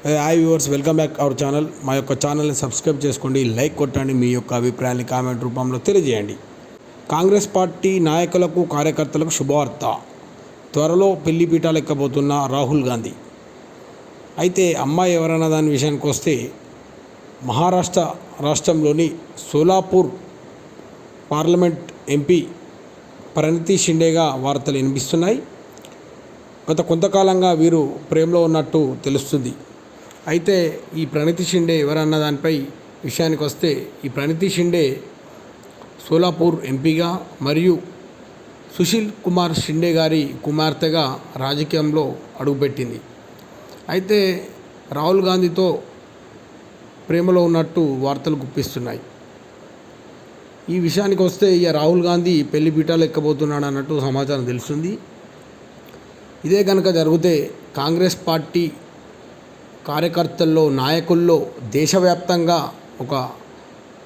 Hi viewers, welcome back our channel. మా యొక్క ఛానల్ని సబ్స్క్రైబ్ చేసుకోండి, లైక్ కొట్టండి, మీ యొక్క అభిప్రాయాన్ని కామెంట్ రూపంలో తెలియజేయండి. కాంగ్రెస్ పార్టీ నాయకులకు కార్యకర్తలకు శుభవార్త. త్వరలో పెళ్లి పీఠాలు ఎక్కబోతున్న రాహుల్ గాంధీ. అయితే అమ్మాయి ఎవరన్న దాని విషయానికి వస్తే, మహారాష్ట్ర రాష్ట్రంలోని సోలాపూర్ పార్లమెంట్ ఎంపీ ప్రణతి షిండేగా వార్తలు వినిపిస్తున్నాయి. గత కొంతకాలంగా వీరు ప్రేమలో ఉన్నట్టు తెలుస్తుంది. అయితే ఈ ప్రణతి షిండే ఎవరన్న దానిపై విషయానికి వస్తే, ఈ ప్రణతి షిండే సోలాపూర్ ఎంపీగా మరియు సుశీల్ కుమార్ షిండే గారి కుమార్తెగా రాజకీయంలో అడుగుపెట్టింది. అయితే రాహుల్ గాంధీతో ప్రేమలో ఉన్నట్టు వార్తలు గుప్పిస్తున్నాయి. ఈ విషయానికి వస్తే, ఇక రాహుల్ గాంధీ పెళ్లి పీఠాలు ఎక్కబోతున్నాడు అన్నట్టు సమాచారం తెలుస్తుంది. ఇదే కనుక జరిగితే కాంగ్రెస్ పార్టీ కార్యకర్తల్లో, నాయకుల్లో దేశవ్యాప్తంగా ఒక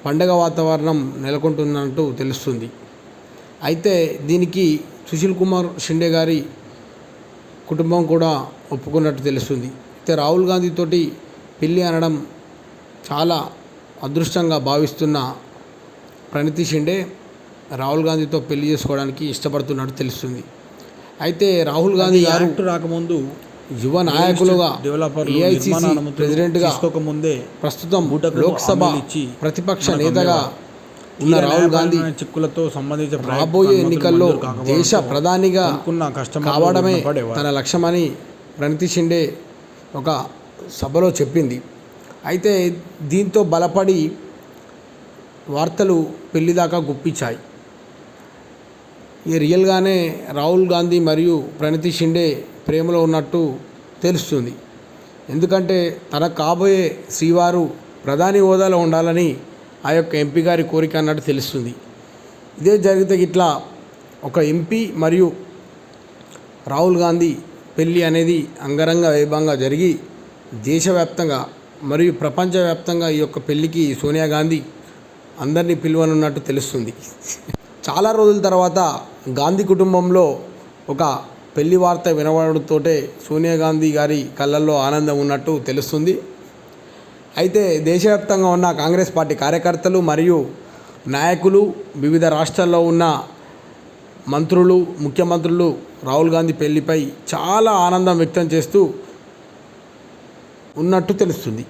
పండగ వాతావరణం నెలకొంటున్నట్టు తెలుస్తుంది. అయితే దీనికి సుశీల్ కుమార్ షిండే గారి కుటుంబం కూడా ఒప్పుకున్నట్టు తెలుస్తుంది. అయితే రాహుల్ గాంధీతోటి పెళ్ళి అనడం చాలా అదృష్టంగా భావిస్తున్న ప్రణతి షిండే రాహుల్ గాంధీతో పెళ్లి చేసుకోవడానికి ఇష్టపడుతున్నట్టు తెలుస్తుంది. అయితే రాహుల్ గాంధీ గారు రాకముందు యువ నాయకులుగా, ఏఐసిసి ప్రెసిడెంట్గా, ప్రస్తుతం లోక్సభ ప్రతిపక్ష నేతగా ఉన్న రాహుల్ గాంధీ చిక్కులతో సంబంధించిన రాబోయే ఎన్నికల్లో దేశ ప్రధానిగా కావడమే తన లక్ష్యమని ప్రణతి షిండే ఒక సభలో చెప్పింది. అయితే దీంతో బలపడి వార్తలు పెళ్లి దాకా గుప్పించాయి. ఈ రియల్గానే రాహుల్ గాంధీ మరియు ప్రణతి షిండే ప్రేమలో ఉన్నట్టు తెలుస్తుంది. ఎందుకంటే తన కాబోయే శ్రీవారు ప్రధాని హోదాలో ఉండాలని ఆ యొక్క ఎంపీ గారి కోరిక అన్నట్టు తెలుస్తుంది. ఇదే జరిగితే ఇట్లా ఒక ఎంపీ మరియు రాహుల్ గాంధీ పెళ్ళి అనేది అంగరంగ వైభవంగా జరిగి దేశవ్యాప్తంగా మరియు ప్రపంచవ్యాప్తంగా ఈ యొక్క పెళ్ళికి సోనియా గాంధీ అందరినీ పిలువనున్నట్టు తెలుస్తుంది. చాలా రోజుల తర్వాత గాంధీ కుటుంబంలో ఒక పెళ్లి వార్త వినబడటంతోటే సోనియా గాంధీ గారి కళ్ళల్లో ఆనందం ఉన్నట్టు తెలుస్తుంది. అయితే దేశవ్యాప్తంగా ఉన్న కాంగ్రెస్ పార్టీ కార్యకర్తలు మరియు నాయకులు, వివిధ రాష్ట్రాల్లో ఉన్న మంత్రులు, ముఖ్యమంత్రులు రాహుల్ గాంధీ పెళ్లిపై చాలా ఆనందం వ్యక్తం చేస్తూ ఉన్నట్టు తెలుస్తుంది.